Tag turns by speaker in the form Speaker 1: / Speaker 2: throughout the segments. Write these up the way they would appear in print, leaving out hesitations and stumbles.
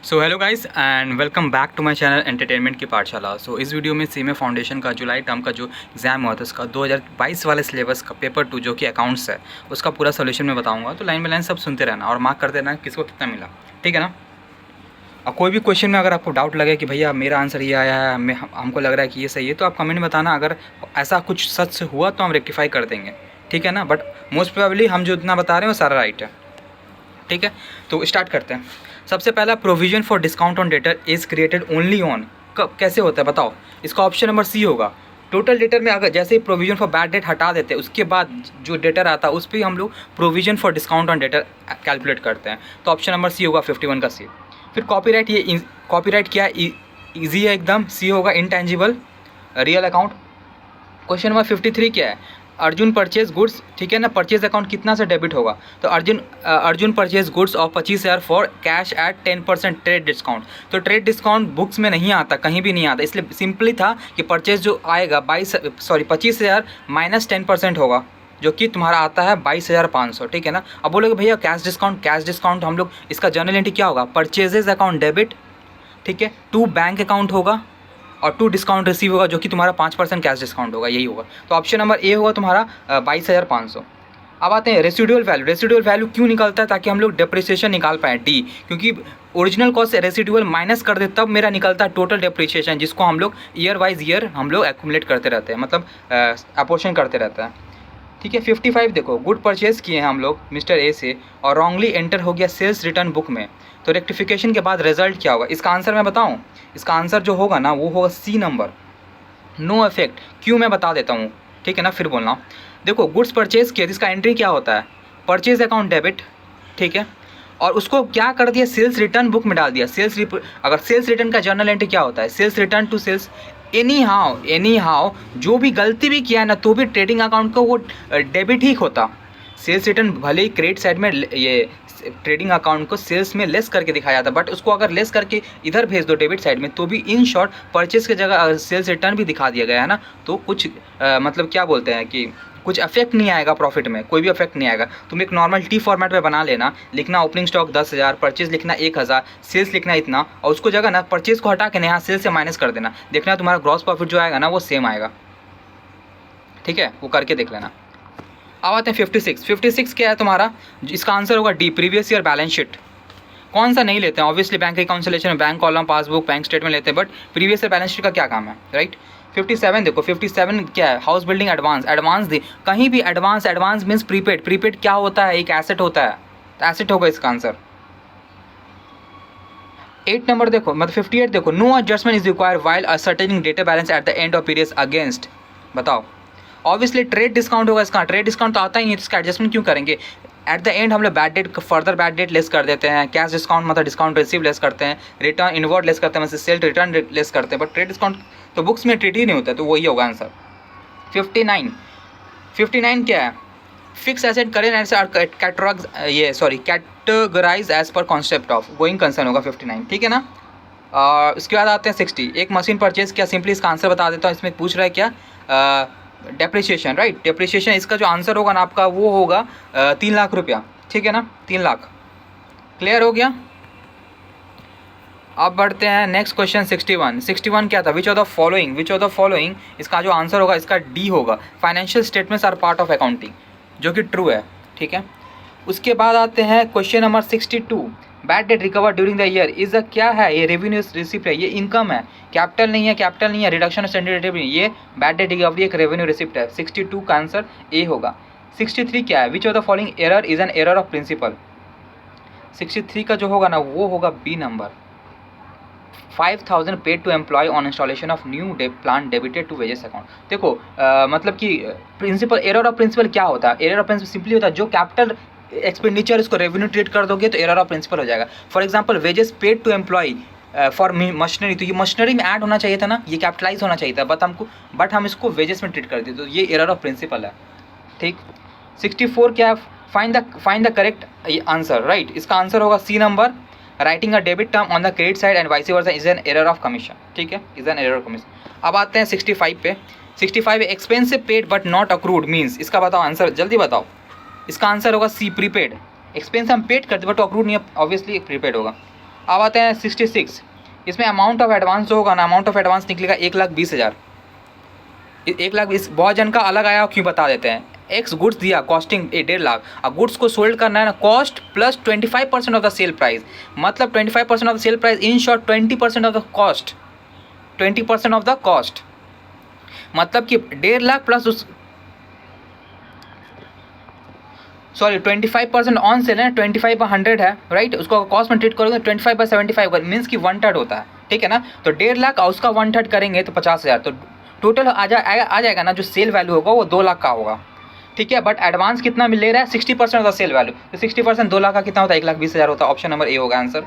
Speaker 1: So hello guys and welcome back to my channel entertainment की पाठशाला। सो इस video में सीएमए फाउंडेशन का जुलाई टर्म का जो एग्ज़ाम हुआ था उसका 2022 वाले सिलेबस का पेपर 2 जो कि अकाउंट्स है उसका पूरा सोल्यूशन मैं बताऊंगा। तो लाइन बाय लाइन सब सुनते रहना और मार्क करते रहना किसको कितना मिला, ठीक है ना। और कोई भी क्वेश्चन में अगर आपको डाउट लगे कि भैया मेरा आंसर ये आया है, हमको लग रहा है कि ये सही है, तो आप कमेंट में बताना। अगर ऐसा कुछ सच हुआ तो हम रेक्टिफाई कर देंगे, ठीक है ना। बट मोस्ट प्रोबेबली हम जो इतना बता रहे हैं वो सारा राइट है, ठीक है। तो स्टार्ट करते हैं। सबसे पहला, provision for discount on debtor is created only on, कब कैसे होता है बताओ। इसका ऑप्शन नंबर सी होगा। टोटल डेटर में अगर जैसे ही प्रोविजन फॉर बैड डेट हटा देते हैं उसके बाद जो डेटर आता है उस पर हम लोग provision for discount on debtor calculate करते हैं। तो ऑप्शन नंबर सी होगा 51 का सी। फिर कॉपीराइट, ये कॉपीराइट क्या है, ईजी है एकदम, सी होगा। Intangible real account. Question number 53 क्या है, अर्जुन परचेज गुड्स, ठीक है ना। परचेज अकाउंट कितना से डेबिट होगा, तो Arjun purchase goods of 25,000 for cash at 10% trade discount. तो ट्रेड डिस्काउंट बुक्स में नहीं आता, कहीं भी नहीं आता, इसलिए सिंपली था कि परचेज जो आएगा 25,000 माइनस 10% होगा, जो कि तुम्हारा आता है 22,500, ठीक है ना। अब बोलोगे भैया कैश डिस्काउंट हम लोग इसका जर्नल एंट्री क्या होगा, परचेजेज अकाउंट डेबिट, ठीक है, टू बैंक अकाउंट होगा और 2 डिस्काउंट रिसीव होगा, जो कि तुम्हारा 5% कैश डिस्काउंट होगा, यही होगा। तो ऑप्शन नंबर ए होगा तुम्हारा 22,500। अब आते हैं रेसिडुअल वैल्यू। रेसिडुअल वैल्यू क्यों निकलता है, ताकि हम लोग डेप्रिसिएशन निकाल पाएँ, डी, क्योंकि ओरिजिनल कॉस्ट से रेसिडुअल माइनस कर दे तब मेरा निकलता है टोटल डेप्रिसिएशन, जिसको हम लोग ईयर वाइज ईयर हम लोग एक्यूमुलेट करते रहते हैं, मतलब अपोर्शन करते रहते हैं, ठीक है। 55 देखो, गुड परचेज किए हैं हम लोग मिस्टर ए से और रॉन्गली एंटर हो गया सेल्स रिटर्न बुक में, तो रेक्टिफिकेशन के बाद रिजल्ट क्या होगा। इसका आंसर मैं बताऊं, इसका आंसर जो होगा ना वो होगा सी नंबर, नो इफेक्ट। क्यों, मैं बता देता हूँ, ठीक है ना, फिर बोलना। देखो गुड्स परचेज किया, इसका एंट्री क्या होता है, परचेज अकाउंट डेबिट, ठीक है, और उसको क्या कर दिया, सेल्स रिटर्न बुक में डाल दिया। अगर सेल्स रिटर्न का जर्नल एंट्री क्या होता है, sales return to sales. Anyhow जो भी गलती भी किया है ना, तो भी ट्रेडिंग अकाउंट को वो डेबिट ही होता। सेल्स रिटर्न भले ही क्रेडिट साइड में ये ट्रेडिंग अकाउंट को सेल्स में लेस करके दिखाया जाता, बट उसको अगर लेस करके इधर भेज दो डेबिट साइड में, तो भी इन शॉर्ट परचेज की जगह सेल्स रिटर्न भी दिखा दिया गया है ना, तो कुछ मतलब क्या बोलते हैं कि कुछ अफेक्ट नहीं आएगा प्रॉफिट में, कोई भी अफेक्ट नहीं आएगा। तुम एक नॉर्मल टी फॉर्मेट में बना लेना, लिखना ओपनिंग स्टॉक 10,000, परचेज लिखना 1,000, सेल्स लिखना इतना, और उसको जगह ना परचेज को हटा के यहाँ सेल्स से माइनस कर देना, देखना तुम्हारा ग्रॉस प्रॉफिट जो आएगा ना वो सेम आएगा, ठीक है, वो करके देख लेना। अब आते हैं 56 क्या है तुम्हारा, इसका आंसर होगा D, previous year balance sheet. कौन सा नहीं लेते हैं, ऑब्वियसली बैंक रिकॉन्सिलेशन में bank column passbook bank statement लेते हैं, but previous year balance sheet का क्या काम है, राइट। 57 देखो, 57 क्या है, हाउस बिल्डिंग एडवांस दे, कहीं भी एडवांस मीन्स प्रीपेड क्या होता है, एक एसेट होता है, तो एसेट होगा इसका आंसर। 8 नंबर देखो, मतलब 58 देखो, no adjustment is required while ascertaining data balance at the end of period against, बताओ। ऑब्वियसली ट्रेड डिस्काउंट होगा इसका, ट्रेड डिस्काउंट तो आता ही नहीं, तो इसका एडजस्टमेंट क्यों करेंगे। एट द एंड हम लोग bad debt, further bad debt less कर देते हैं, कैश डिस्काउंट मतलब डिस्काउंट रिसीव लेस करते हैं, रिटर्न इनवर्ड लेस करते हैं, मतलब सेल रिटर्न लेस करते हैं, बट ट्रेड डिस्काउंट तो बुक्स में ट्रीट ही नहीं होता, तो वही होगा आंसर। 59 क्या है, fix asset current asset categorize as per concept of going concern होगा 59, ठीक है ना। उसके बाद आते हैं 60, एक मशीन परचेज किया, सिंपली इसका आंसर बता देता हूँ, इसमें पूछ रहा है क्या, डेप्रिसिएशन, राइट। डेप्रिसिएशन इसका जो आंसर होगा ना आपका वो होगा 3 लाख रुपया, ठीक है ना, 3 लाख, क्लियर हो गया। अब बढ़ते हैं नेक्स्ट क्वेश्चन 61 क्या था, विच ऑफ द फॉलोइंग, इसका जो आंसर होगा इसका डी होगा, financial statements are part of accounting, जो कि ट्रू है, ठीक है। उसके बाद आते हैं question number 62, bad debt recover during the year is a क्या है, ये रेवेन्यू रिसिप्ट है, ये इनकम है, कैपिटल नहीं है, रिडक्शन ऑफ स्टैंडर्ड डेट नहीं, ये बैड डेट रिकवरी एक रेवेन्यू रिसिप्ट है। 62 का आंसर ए होगा। 63 क्या है, which of the following error is an error of principle. 63 का जो होगा ना वो होगा B number, 5,000 paid to employ on installation of new plan debited to wages account. देखो मतलब कि प्रिंसिपल, एरर ऑफ प्रिंसिपल क्या होता है, एरर ऑफ प्रिंसिपल सिंपली होता है जो कैपिटल एक्सपेंडिचर इसको रेवेन्यू ट्रीट कर दोगे तो एरर ऑफ प्रिंसिपल हो जाएगा। For example wages paid to employ for machinery, तो ये मशीनरी में ऐड होना चाहिए था ना, ये कैपिटलाइज होना चाहिए था, बट हम इसको वेजेस में ट्रीट कर दिए, तो ये एरर ऑफ प्रिंसिपल है, ठीक। 64 क्या है, find the correct answer, right. इसका आंसर होगा C number, writing a debit term on the credit side and vice versa is an error of commission, ठीक है, is an error of commission. अब आते हैं 65 पे। 65 expensive paid but not accrued means, इसका बताओ आंसर, जल्दी बताओ। इसका आंसर होगा सी, प्रीपेड। एक्सपेंस हम पेड करते बट अक्रूड नहीं, ऑब्वियसली प्रीपेड होगा। अब आते हैं 66, इसमें अमाउंट ऑफ एडवांस जो होगा ना, अमाउंट ऑफ एडवांस निकलेगा 1,20,000। 1,20,000 बहुत जन का अलग आया, क्यों बता देते हैं। एक्स गुड्स दिया कॉस्टिंग 1.5 लाख, अब गुड्स को सोल्ड करना है ना, cost plus 25% of the sale price, मतलब 25% of the sale price, in short 20% of the cost, 20% of the cost, मतलब कि 1.5 लाख प्लस उस, सॉरी 25% ऑन सेल है, 25/100 है, राइट। उसको कॉस्ट में ट्रीट करोगे 25/75 मीन्स कि 1/3 होता है, ठीक है ना। तो 1.5 लाख और उसका 1/3 करेंगे तो 50,000, तो टोटल आ जाएगा ना, जो सेल वैल्यू होगा वो 2 लाख का होगा, ठीक है। बट एडवांस कितना मिल ले रहा है, 60% ऑफ द सेल वैल्यू, तो 60% 2 लाख का कितना होता है, 1,20,000 होता है। ऑप्शन नंबर ए होगा आंसर।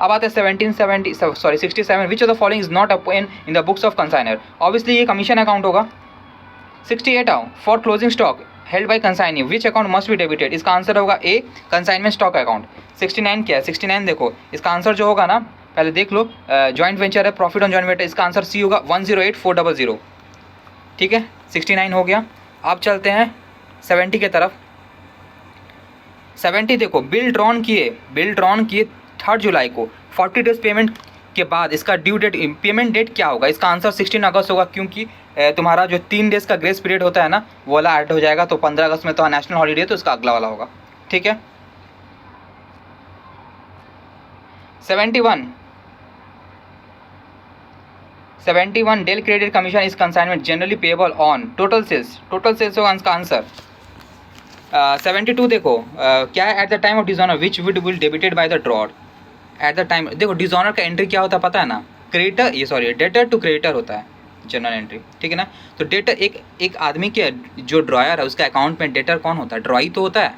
Speaker 1: अब आते हैं 67, which of the following is not appear in the books of consignor. Obviously ये कमीशन अकाउंट होगा। 68 आओ, for closing stock held by consignee which account must be debited, इसका आंसर होगा ए, कंसाइनमेंट स्टॉक अकाउंट। 69 क्या है, 69 देखो इसका answer जो होगा ना, पहले देख लो, जॉइंट वेंचर है, प्रॉफिट ऑन जॉइंट वेंचर, इसका आंसर सी होगा 108,400, ठीक है। 69 हो गया। अब चलते हैं 70 की तरफ। 70 देखो, बिल ड्रॉन किए 3 जुलाई को, 40 डेज पेमेंट के बाद इसका ड्यू डेट, पेमेंट डेट क्या होगा, इसका आंसर 16 अगस्त होगा, क्योंकि तुम्हारा जो 3 डेज़ का ग्रेस पीरियड होता है ना, वो वाला ऐड हो जाएगा, तो 15 अगस्त में तो नेशनल हॉलीडे है, तो इसका अगला वाला होगा, ठीक है। 71 del credit commission is consignment generally payable on total sales होगा इसका आंसर। 72 देखो, क्या है, at the time of dishonour which would will debited by the drawer. At the time देखो, डिसऑनर का एंट्री क्या होता है पता है ना, डेटर टू क्रेडिटर होता है जनरल एंट्री, ठीक है ना। तो डेटर एक आदमी के जो ड्रॉयर है उसका अकाउंट में डेटर कौन होता है, ड्रॉई तो होता है,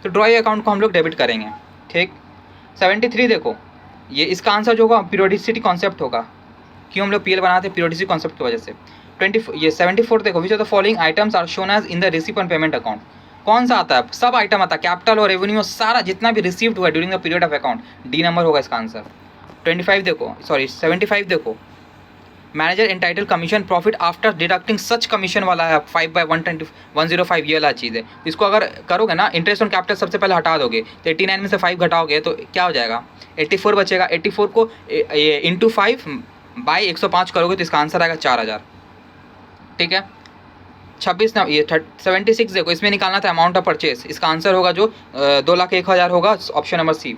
Speaker 1: तो ड्रॉई अकाउंट को हम लोग डेबिट करेंगे, ठीक। 73 देखो, ये इसका आंसर जो होगा पीरियोडिसिटी कॉन्सेप्ट होगा, क्यों हम लोग पीएल बनाते हैं, पीरियोडिसिटी कॉन्सेप्ट की वजह से। 74 देखो, which of the following items are shown as in the receipt on payment account, कौन सा आता है, सब आइटम आता है, कैपिटल और रेवेन्यू सारा जितना भी रिसीव्ड हुआ during the period of account, D number होगा इसका आंसर। 75 देखो, manager entitle commission profit after deducting such commission वाला है, 5/105 ये वाला चीज़ है। इसको अगर करोगे ना, इंटरेस्ट ऑन कैपिटल सबसे पहले हटा दोगे, तो 89 में से 5 घटाओगे तो क्या हो जाएगा, 84 बचेगा। 84 को इंटू 5 बाई 105 करोगे तो इसका आंसर आएगा 4,000, ठीक है। 76 देखो, इसमें निकालना था अमाउंट ऑफ परचेज, इसका आंसर होगा जो 2,01,000 होगा, ऑप्शन नंबर सी।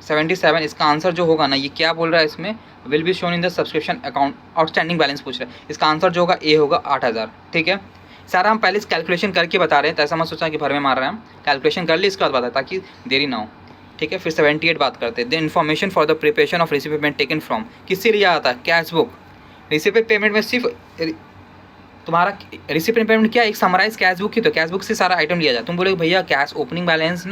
Speaker 1: 77 इसका आंसर जो होगा ना, ये क्या बोल रहा है इसमें, will be shown in the subscription account, outstanding balance पूछ रहा है, इसका आंसर जो होगा ए होगा 8,000, ठीक है। सारा हम पहले कैलकुलेशन करके बता रहे हैं, तो ऐसा मत सोचा कि भर में मार रहे हैं, हम कैलकुलेशन कर ली इसके बाद बता, ताकि देरी ना हो, ठीक है। फिर 78 बात करते हैं। The information for the preparation of receipt payment taken from, किससे लिया जाता है, कैश बुक। रिसीप्ट पेमेंट में सिर्फ तुम्हारा रिसीप्ट पेमेंट क्या, एक समराइज कैश बुक की, तो कैश बुक से सारा आइटम लिया जाए। तुम बोलोगे भैया कैश ओपनिंग बैलेंस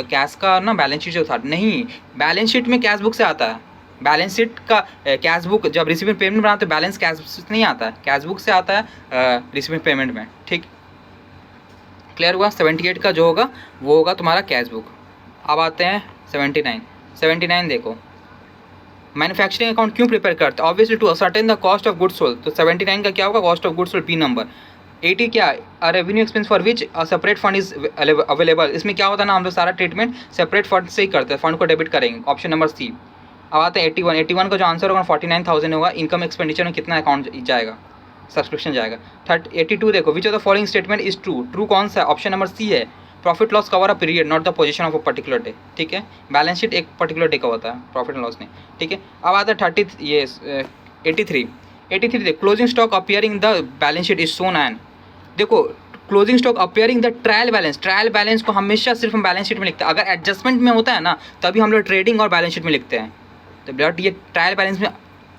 Speaker 1: कैश का ना बैलेंस शीट जो था, नहीं, बैलेंस शीट में कैश बुक से आता है, बैलेंस शीट का कैश बुक जब रिसीप्ट पेमेंट बनाते हैं बैलेंस कैश बुक नहीं आता है, कैश बुक से आता है रिसीप्ट पेमेंट में, ठीक, क्लियर हुआ। 78 का जो होगा वो होगा तुम्हारा कैश बुक। अब आते हैं 79 देखो, मैन्युफैक्चरिंग अकाउंट क्यों प्रिपेयर करते हैं, obviously to ascertain the cost of goods sold, तो 79 का क्या होगा, cost of goods sold B number. 80 क्या है, revenue expense for which separate fund is available, इसमें क्या होता है ना, हम लोग सारा ट्रीटमेंट सेपरेट फंड से ही करते हैं, फंड को डेबिट करेंगे, ऑप्शन नंबर सी। अब आते हैं 81 का जो आंसर होगा 49,000 होगा, इनकम एक्सपेंडिचर में कितना अकाउंट जाएगा, सब्सक्रिप्शन जाएगा। 82 देखो, which of the following statement is true कौन सा है, ऑप्शन नंबर सी है, profit loss cover a period not the position of a particular day, ठीक है। बैलेंस शीट एक पर्टिकुलर डे का होता है, प्रॉफिट एंड लॉस नहीं, ठीक है। अब आता है 83 देखो, closing stock appearing the balance sheet is shown and, देखो closing stock appearing the trial balance को हमेशा सिर्फ हम बैलेंस शीट में लिखते हैं, अगर एडजस्टमेंट में होता है ना तभी हम लोग ट्रेडिंग और बैलेंस शीट में लिखते हैं, तो बट ये ट्रायल बैलेंस में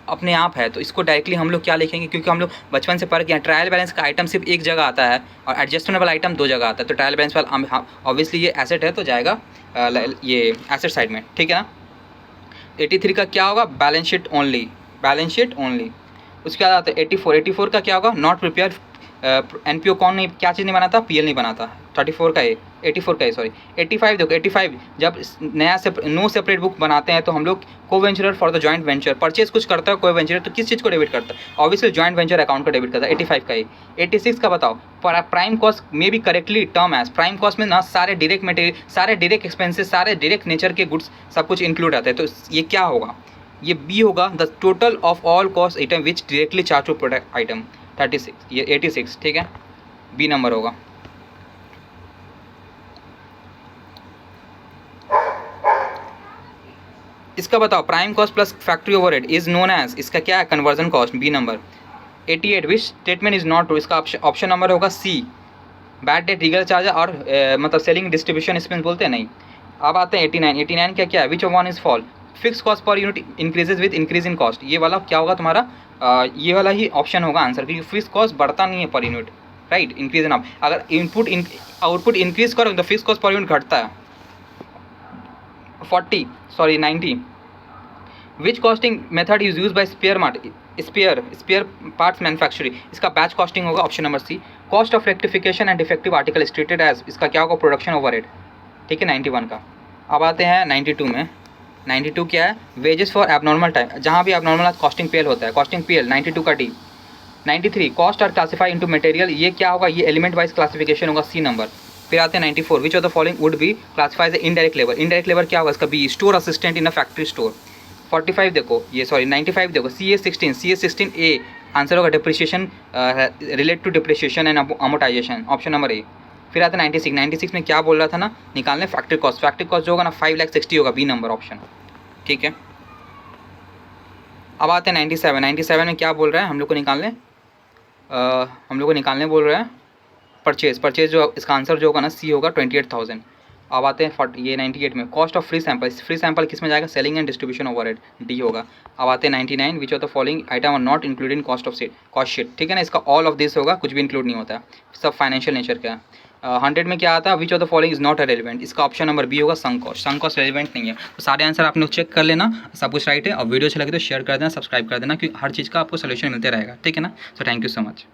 Speaker 1: अपने आप है, तो इसको डायरेक्टली हम लोग क्या लिखेंगे, क्योंकि हम लोग बचपन से पढ़ के ट्रायल बैलेंस का आइटम सिर्फ एक जगह आता है और एडजस्टमेंट वाला आइटम 2 जगह आता है, तो ट्रायल बैलेंस वाला ऑब्वियसली ये एसेट है तो जाएगा ये एसेट साइड में, ठीक है ना। 83 का क्या होगा, बैलेंस शीट ओनली। उसके बाद आता है 84 का क्या होगा, नॉट प्रिपेयर NPO कौन नहीं, क्या चीज़ नहीं बनाता, PL नहीं बनाता। 34 का ए, 84 का ए सॉरी, 85 देखो, 85 जब नया नो सेपरेट बुक बनाते हैं तो हम लोग co-venturer for the joint venture, purchase कुछ करता है को-वेंचरर तो किस चीज़ को डेबिट करता है, ऑब्वियसली जॉइंट वेंचर अकाउंट को डेबिट करता है। 85 का ए। 86 का बताओ, prime cost may be correctly term as, prime cost में ना सारे डायरेक्ट मटेरियल, सारे डायरेक्ट एक्सपेंसेस, सारे डायरेक्ट नेचर के गुड्स सब कुछ इंक्लूड आते हैं। तो ये क्या होगा, ये बी होगा, the total of all cost item which directly charge to product item. 36, ये 86, ठीक है, बी नंबर होगा। इसका बताओ, prime cost plus factory overhead is known as, इसका क्या है, conversion cost, B number. 88 which statement is not true, इसका ऑप्शन नंबर होगा C, bad debt, legal charge और मतलब सेलिंग डिस्ट्रीब्यूशन एक्सपेंस बोलते हैं नहीं। अब आते हैं 89। 89 क्या है, which one is fall, fix cost per unit increases with increase in cost, ये वाला क्या होगा तुम्हारा, ये वाला ही ऑप्शन होगा आंसर, क्योंकि फिक्स कॉस्ट बढ़ता नहीं है per unit, right, increase in, अगर आउटपुट इंक्रीज करो तो फिक्स कॉस्ट पर यूनिट घटता है। 90 which costing method is use by spare parts manufacturing, इसका बैच कॉस्टिंग होगा, option number C. Cost of rectification and defective article is treated as, इसका क्या होगा, प्रोडक्शन ओवरहेड, ठीक है, 91 का। अब आते हैं 92 में। 92 क्या है, वेजेस फॉर एबनॉर्मल टाइम, जहाँ भी एबनॉर्मल कॉस्टिंग PL होता है, कॉस्टिंग PL 92 का D. 93 cost are classify into material, ये क्या होगा, ये एलिमेंट वाइज क्लासिफिकेशन होगा, सी नंबर। फिर आते हैं 94 which of the following would be classifies indirect labour, indirect labour क्या होगा, इसका B, store assistant in a factory store. 45 देखो, ये सॉरी 95 देखो, CA16 ए, आंसर होगा depreciation, relate to depreciation and amortisation, option number A. फिर आता है 96 में क्या बोल रहा था ना, निकालने फैक्ट्री कॉस्ट जो होगा ना 5,60,000 होगा, बी नंबर ऑप्शन, ठीक है। अब आते हैं 97 में क्या बोल रहा है, हम लोग को निकालने बोल रहा है परचेज जो इसका आंसर जो होगा ना सी होगा 28,000। अब आते हैं 98 में, कॉस्ट ऑफ फ्री सैंपल किस में जाएगा, selling and distribution overhead, D होगा। अब आते हैं 99 which of the following item are not including cost sheet, ठीक है ना, इसका ऑल ऑफ दिस होगा, कुछ भी इंक्लूड नहीं होता है, सब फाइनेंशियल नेचर का है। 100 में क्या आता है, which of the following is not relevant, इसका ऑप्शन नंबर बी होगा, संक कॉस्ट रेलिवेंट नहीं है। तो सारे आंसर आप लोग चेक कर लेना, सब कुछ राइट है, और वीडियो अच्छा लगे तो शेयर कर देना, सब्सक्राइब कर देना, क्योंकि हर चीज़ का आपको सोल्यूशन मिलते रहेगा, ठीक है ना। So thank you so much.